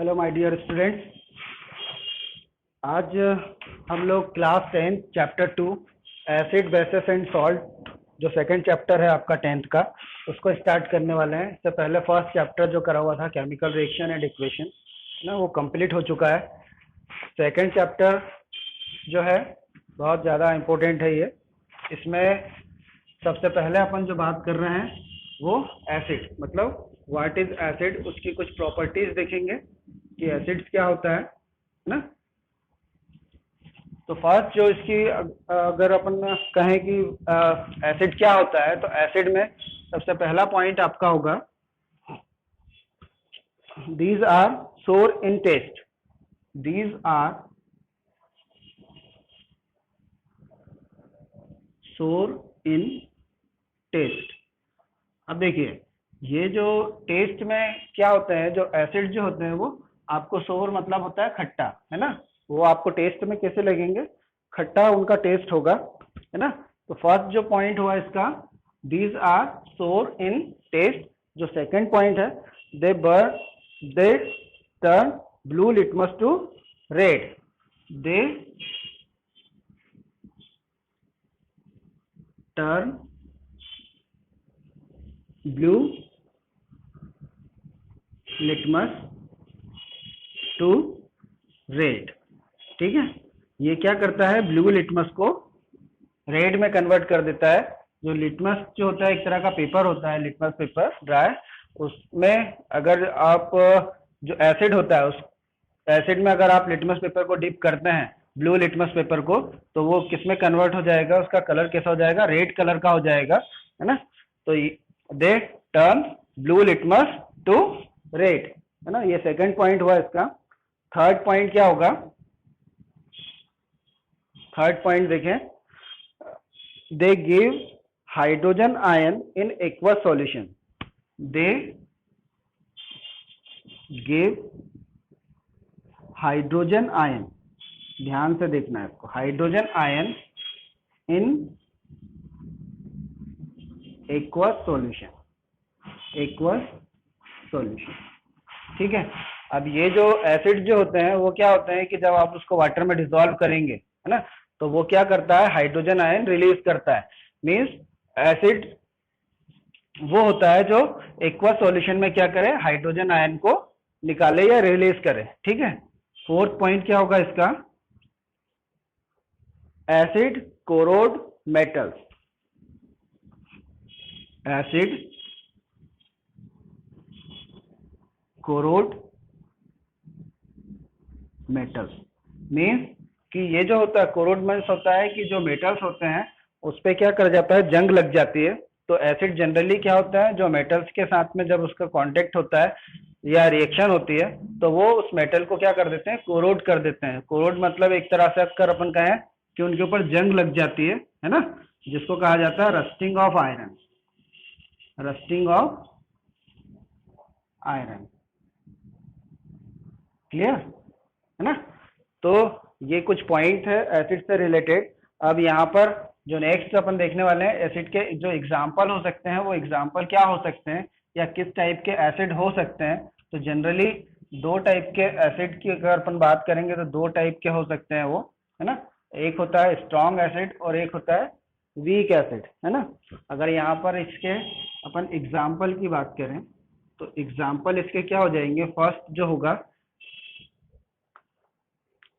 Hello my dear students. आज हम लोग class 10 chapter 2 acid basis and salt जो सेकंड चैप्टर है आपका 10th का, उसको स्टार्ट करने वाले हैं। इससे पहले फर्स्ट चैप्टर जो करा हुआ था केमिकल रिएक्शन एंड इक्वेशन ना, वो कंप्लीट हो चुका है। सेकंड चैप्टर जो है बहुत ज़्यादा इम्पोर्टेंट है ये। इसमें सबसे पहले अपन जो बात कर रहे हैं वो एसिड, मतलब व्हाट इज एसिड, उसकी कुछ प्रॉपर्टीज देखेंगे कि एसिड्स क्या होता है ना। तो फर्स्ट जो इसकी अगर अपन कहें कि एसिड क्या होता है, तो एसिड में सबसे पहला पॉइंट आपका होगा these are sour in taste. These are sour in taste. अब देखिए, ये जो टेस्ट में क्या होता है, जो एसिड जो होते हैं वो आपको सोर मतलब होता है खट्टा, है ना। वो आपको टेस्ट में कैसे लगेंगे, खट्टा उनका टेस्ट होगा, है ना। तो फर्स्ट जो पॉइंट हुआ इसका, these are sour in taste. जो सेकंड पॉइंट है, they turn blue litmus to red. They turn blue litmus to red. ठीक है, ये क्या करता है, ब्लू लिटमस को रेड में कन्वर्ट कर देता है। जो लिटमस जो होता है एक तरह का पेपर होता है, लिटमस पेपर ड्राई, उसमें अगर आप जो एसिड होता है उस एसिड में अगर आप लिटमस पेपर को डिप करते हैं, ब्लू लिटमस पेपर को, तो वो किस में कन्वर्ट हो जाएगा, उसका कलर कैसा हो जाएगा, रेड कलर का हो जाएगा, है ना। तो they turn blue litmus to red, है ना। ये सेकंड पॉइंट हुआ इसका। थर्ड पॉइंट क्या होगा, थर्ड पॉइंट देखें, they give hydrogen ion in aqueous solution. They give hydrogen ion, ध्यान से देखना है इसको, hydrogen ion in aqueous solution, aqueous solution. ठीक है। अब ये जो एसिड जो होते हैं वो क्या होते हैं कि जब आप उसको वाटर में डिसॉल्व करेंगे, है ना, तो वो क्या करता है, हाइड्रोजन आयन रिलीज करता है। मींस एसिड वो होता है जो एक्वस सॉल्यूशन में क्या करे, हाइड्रोजन आयन को निकाले या रिलीज करे। ठीक है। फोर्थ पॉइंट क्या होगा इसका, acid corrode metals. Acid corrode metals means कि ये जो होता है कोरोड मीन्स होता है कि जो मेटल्स होते हैं उस पर क्या कर जाता है, जंग लग जाती है। तो एसिड जनरली क्या होता है, जो मेटल्स के साथ में जब उसका कांटेक्ट होता है या रिएक्शन होती है, तो वो उस मेटल को क्या कर देते हैं, कोरोड कर देते हैं। कोरोड मतलब एक तरह से अगर अपन कहें कि उनके ऊपर जंग लग जाती है ना, जिसको कहा जाता है rusting of iron, rusting of iron. Clear है ना। तो ये कुछ पॉइंट है एसिड से रिलेटेड। अब यहाँ पर जो नेक्स्ट अपन देखने वाले हैं, एसिड के जो एग्जाम्पल हो सकते हैं, वो एग्जाम्पल क्या हो सकते हैं या किस टाइप के एसिड हो सकते हैं। तो जनरली दो टाइप के एसिड की अगर अपन बात करेंगे तो दो टाइप के हो सकते हैं वो, है ना। एक होता है स्ट्रॉन्ग एसिड और एक होता है वीक एसिड, है ना। अगर यहाँ पर इसके अपन एग्जाम्पल की बात करें तो एग्जाम्पल इसके क्या हो जाएंगे, फर्स्ट जो होगा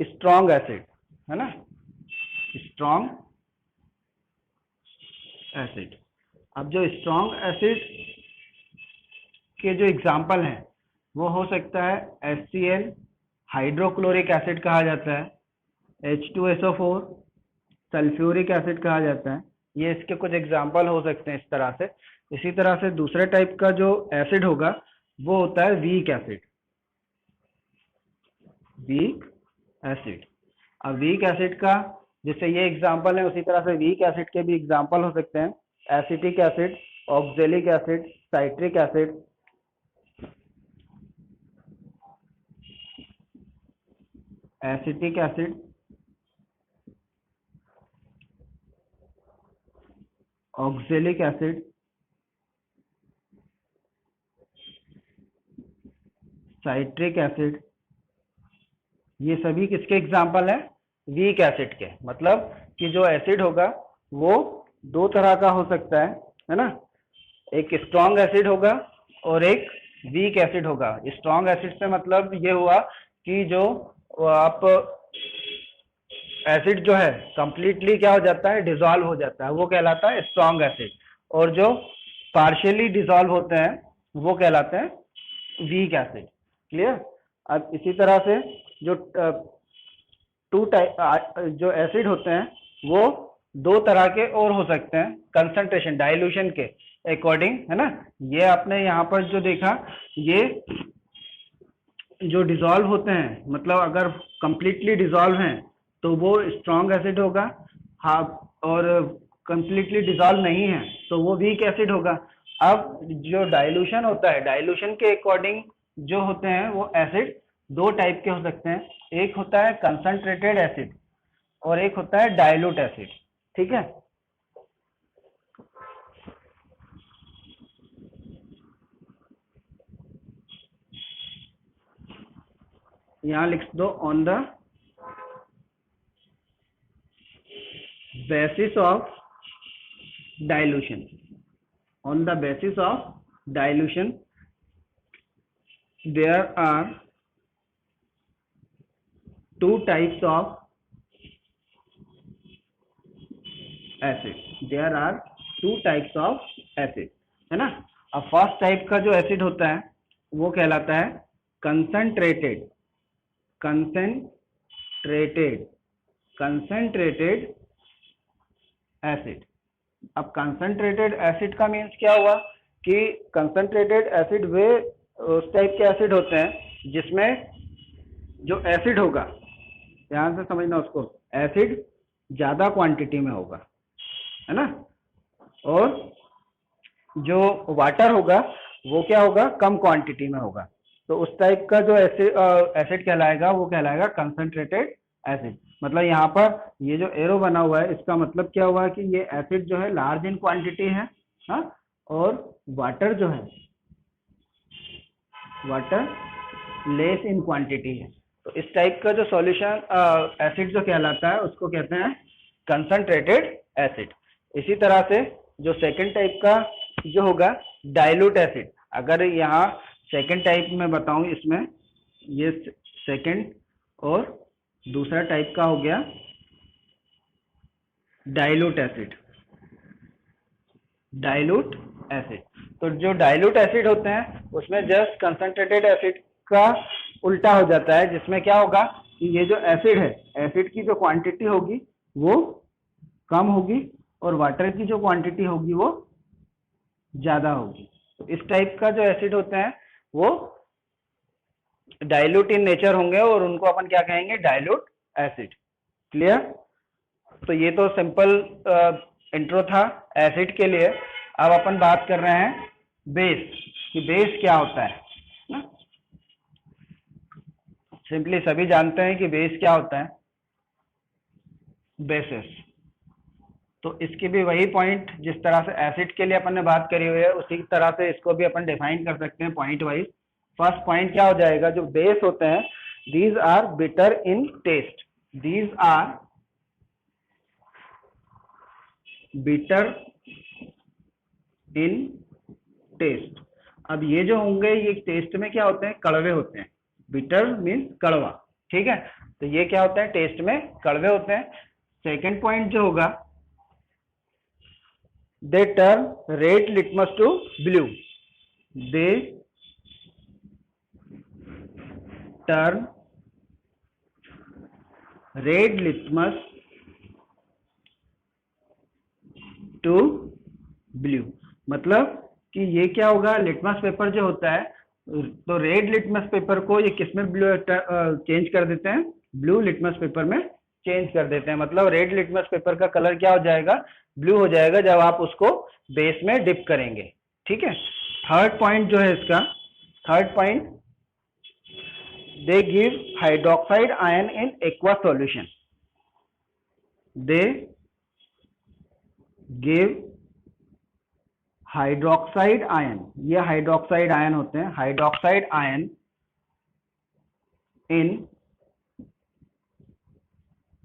स्ट्रॉन्ग एसिड, है ना, स्ट्रॉन्ग एसिड। अब जो स्ट्रॉन्ग एसिड के जो एग्जाम्पल हैं वो हो सकता है HCl, हाइड्रोक्लोरिक एसिड कहा जाता है, H2SO4, सल्फ्यूरिक एसिड कहा जाता है। ये इसके कुछ एग्जाम्पल हो सकते हैं इस तरह से। इसी तरह से दूसरे टाइप का जो एसिड होगा वो होता है वीक एसिड, वीक एसिड। अब वीक एसिड का जैसे ये एग्जाम्पल है, उसी तरह से वीक एसिड के भी एग्जाम्पल हो सकते हैं, acetic acid, oxalic acid, citric acid, acetic acid, oxalic acid, citric acid, ये सभी किसके एग्जाम्पल हैं? वीक एसिड के। मतलब कि जो एसिड होगा वो दो तरह का हो सकता है ना? एक स्ट्रॉन्ग एसिड होगा और एक वीक एसिड होगा। स्ट्रॉन्ग एसिड से मतलब ये हुआ कि जो आप एसिड जो है कंप्लीटली क्या हो जाता है, डिसॉल्व हो जाता है, वो कहलाता है स्ट्रॉन्ग एसिड। और जो पार्शियली डिसॉल्व होते हैं वो कहलाते हैं वीक एसिड। क्लियर? अब इसी तरह से जो टू टाइप जो एसिड होते हैं वो दो तरह के और हो सकते हैं कंसंट्रेशन डाइल्यूशन के अकॉर्डिंग, है ना? ये आपने यहाँ पर जो देखा, ये जो डिसॉल्व होते हैं मतलब अगर कंप्लीटली डिसॉल्व हैं तो वो स्ट्रॉन्ग एसिड होगा। हाँ, और कंप्लीटली डिसॉल्व नहीं है तो वो वीक एसिड होगा। अब जो डाइल्यूशन होता है, डाइल्यूशन के अकॉर्डिंग जो होते हैं वो एसिड दो टाइप के हो सकते हैं। एक होता है कंसंट्रेटेड एसिड और एक होता है डाइल्यूट एसिड। ठीक है? यहां लिख दो on the basis of dilution. On the basis of dilution there are two types of acid. There are two types of acid, है ना? अब फर्स्ट टाइप का जो एसिड होता है वो कहलाता है कंसंट्रेटेड कंसंट्रेटेड कंसंट्रेटेड एसिड। अब कंसंट्रेटेड एसिड का मीन्स क्या हुआ कि कंसंट्रेटेड एसिड वे उस टाइप के एसिड होते हैं जिसमें जो एसिड होगा, ध्यान से समझना उसको, एसिड ज्यादा क्वांटिटी में होगा, है ना? और जो वाटर होगा वो क्या होगा, कम क्वांटिटी में होगा। तो उस टाइप का जो एसिड कहलाएगा वो कहलाएगा कंसंट्रेटेड एसिड। मतलब यहाँ पर ये जो एरो बना हुआ है इसका मतलब क्या हुआ कि ये एसिड जो है लार्ज इन क्वांटिटी है, हाँ? और वाटर जो है, वाटर लेस इन क्वांटिटी है। तो इस टाइप का जो सॉल्यूशन एसिड जो कहलाता है उसको कहते हैं कंसंट्रेटेड एसिड। इसी तरह से जो सेकंड टाइप का जो होगा डाइल्यूट एसिड। अगर यहाँ सेकंड टाइप में बताऊं, इसमें ये सेकंड और दूसरा टाइप का हो गया डाइल्यूट एसिड। डाइल्यूट एसिड, तो जो डाइल्यूट एसिड होते हैं उसमें जस्ट कंसंट्रेटेड एसिड का उल्टा हो जाता है, जिसमें क्या होगा कि ये जो एसिड है, एसिड की जो क्वांटिटी होगी वो कम होगी और वाटर की जो क्वांटिटी होगी वो ज्यादा होगी। तो इस टाइप का जो एसिड होते हैं वो डाइल्यूट इन नेचर होंगे और उनको अपन क्या कहेंगे, डाइल्यूट एसिड। क्लियर? तो ये तो सिंपल इंट्रो था एसिड के लिए। अब अपन बात कर रहे हैं बेस, कि बेस क्या होता है ना? सिंपली सभी जानते हैं कि बेस क्या होता है, बेसिस। तो इसकी भी वही पॉइंट जिस तरह से एसिड के लिए अपन ने बात करी हुई है उसी तरह से इसको भी अपन डिफाइन कर सकते हैं पॉइंट वाइज। फर्स्ट पॉइंट क्या हो जाएगा, जो बेस होते हैं these are bitter in taste, these are bitter in taste. अब ये जो होंगे ये टेस्ट में क्या होते हैं, कड़वे होते हैं। बिटर मीन्स कड़वा, ठीक है? तो ये क्या होता है, टेस्ट में कड़वे होते हैं। सेकेंड पॉइंट जो होगा, they turn red litmus to blue, they turn red litmus to blue. मतलब कि ये क्या होगा, लिटमस पेपर जो होता है तो रेड लिटमस पेपर को ये किसमें ब्लू चेंज कर देते हैं, ब्लू लिटमस पेपर में चेंज कर देते हैं। मतलब रेड लिटमस पेपर का कलर क्या हो जाएगा, ब्लू हो जाएगा जब आप उसको बेस में डिप करेंगे। ठीक है? थर्ड पॉइंट जो है इसका, third point, they give hydroxide ion in aqua solution, they give hydroxide ion, ये हाइड्रोक्साइड आयन होते हैं, hydroxide ion in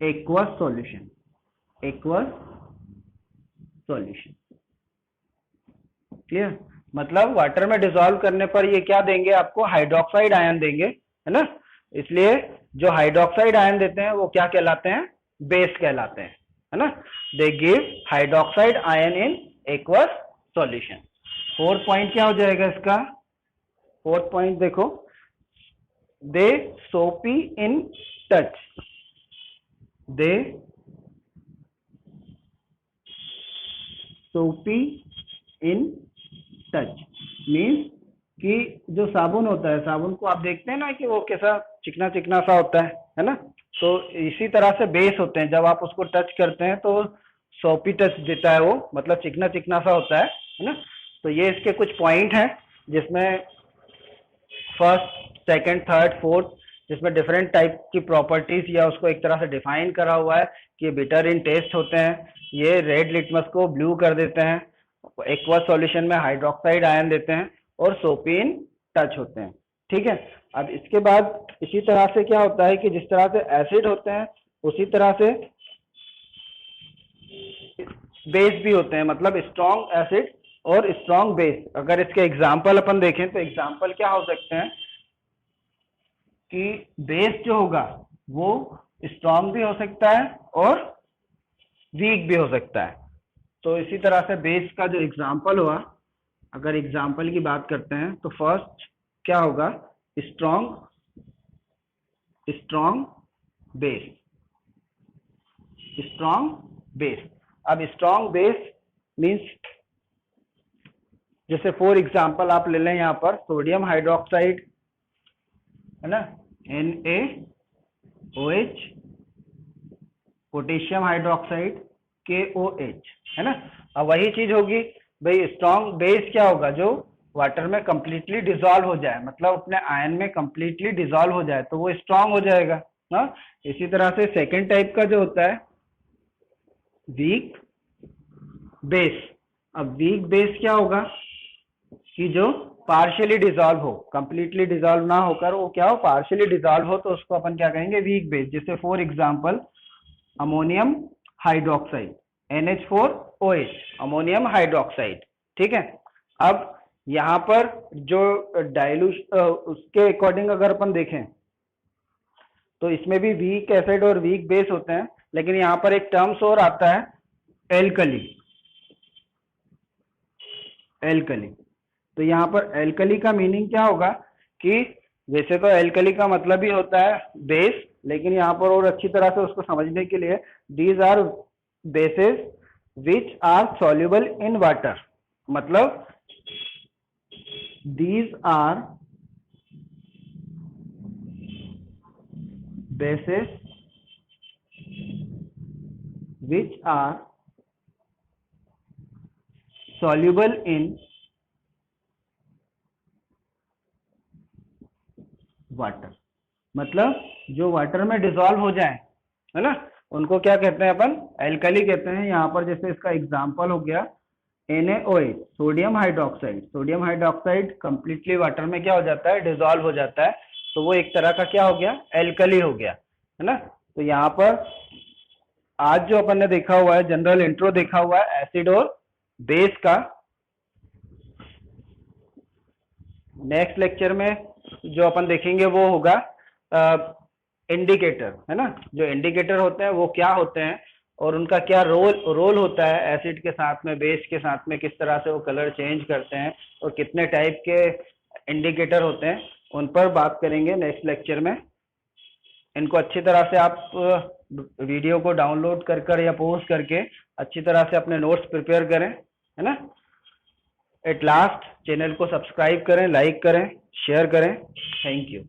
aqueous solution, aqueous solution. Clear? मतलब वाटर में डिसॉल्व करने पर ये क्या देंगे आपको, हाइड्रोक्साइड आयन देंगे, है ना। इसलिए जो हाइड्रोक्साइड आयन देते हैं वो क्या कहलाते हैं, बेस कहलाते हैं, है ना। They give hydroxide ion in aqueous solution. Fourth point क्या हो जाएगा इसका, फोर्थ पॉइंट देखो, दे सोपी इन टच, दे सोपी इन टच मीन्स कि जो साबुन होता है, साबुन को आप देखते हैं ना कि वो कैसा चिकना चिकना सा होता है ना। तो इसी तरह से बेस होते हैं, जब आप उसको टच करते हैं तो सोपी टच देता है वो, मतलब चिकना चिकना सा होता है ना। तो ये इसके कुछ पॉइंट हैं जिसमें फर्स्ट, सेकंड, थर्ड, फोर्थ, जिसमें डिफरेंट टाइप की प्रॉपर्टीज या उसको एक तरह से डिफाइन करा हुआ है कि बिटर इन टेस्ट होते हैं, ये रेड लिटमस को ब्लू कर देते हैं, एक्वस सॉल्यूशन में हाइड्रोक्साइड आयन देते हैं, और सोपी इन टच होते हैं। ठीक है। अब इसके बाद इसी तरह से क्या होता है कि जिस तरह से एसिड होते हैं उसी तरह से बेस भी होते हैं, मतलब स्ट्रॉन्ग एसिड और स्ट्रॉन्ग बेस। अगर इसके एग्जाम्पल अपन देखें तो एग्जाम्पल क्या हो सकते हैं कि बेस जो होगा वो स्ट्रॉन्ग भी हो सकता है और वीक भी हो सकता है। तो इसी तरह से बेस का जो एग्जाम्पल हुआ, अगर एग्जाम्पल की बात करते हैं तो फर्स्ट क्या होगा, strong, strong base, strong base. अब स्ट्रॉन्ग बेस मीन्स जैसे फॉर एग्जाम्पल आप ले लें यहाँ पर सोडियम हाइड्रोक्साइड, है ना, NaOH, पोटेशियम हाइड्रोक्साइड KOH, है ना। अब वही चीज होगी भाई, स्ट्रॉन्ग बेस क्या होगा, जो वाटर में कंप्लीटली डिसॉल्व हो जाए, मतलब अपने आयन में कंप्लीटली डिसॉल्व हो जाए तो वो स्ट्रॉन्ग हो जाएगा ना। इसी तरह से सेकेंड टाइप का जो होता है वीक बेस। अब वीक बेस क्या होगा कि जो पार्शियली डिसॉल्व हो, कंप्लीटली डिसॉल्व ना होकर वो क्या हो, पार्शियली डिसॉल्व हो, तो उसको अपन क्या कहेंगे, वीक बेस। जैसे for example ammonium hydroxide, NH4OH, ammonium hydroxide. ठीक है। अब यहाँ पर जो डाइल्यूशन उसके अकॉर्डिंग अगर अपन देखें तो इसमें भी वीक एसिड और वीक बेस होते हैं, लेकिन यहाँ पर एक टर्म्स और आता है एल्कली, एल्कली। तो यहाँ पर एल्कली का मीनिंग क्या होगा कि वैसे तो एल्कली का मतलब ही होता है बेस, लेकिन यहाँ पर और अच्छी तरह से उसको समझने के लिए these are bases which are soluble in water, मतलब these are bases which are soluble in water, मतलब जो वाटर में डिसॉल्व हो जाए, है ना, उनको क्या कहते हैं अपन, एल्कली कहते हैं। यहाँ पर जैसे इसका एग्जांपल हो गया NaOH, sodium hydroxide. Sodium hydroxide completely water में क्या हो जाता है, डिसॉल्व हो जाता है, तो वो एक तरह का क्या हो गया, एल्कली हो गया, है ना। तो यहाँ पर आज जो अपन ने देखा हुआ है, जनरल इंट्रो देखा हुआ है एसिड और बेस का। नेक्स्ट लेक्चर में जो अपन देखेंगे वो होगा इंडिकेटर, है ना। जो इंडिकेटर होते हैं वो क्या होते हैं और उनका क्या रोल होता है एसिड के साथ में, बेस के साथ में, किस तरह से वो कलर चेंज करते हैं और कितने टाइप के इंडिकेटर होते हैं, उन पर बात करेंगे नेक्स्ट लेक्चर में। इनको अच्छी तरह से आप वीडियो को डाउनलोड कर या पॉज करके अच्छी तरह से अपने नोट्स प्रिपेयर करें, है ना। एट लास्ट चैनल को सब्सक्राइब करें, लाइक करें, शेयर करें। Thank you.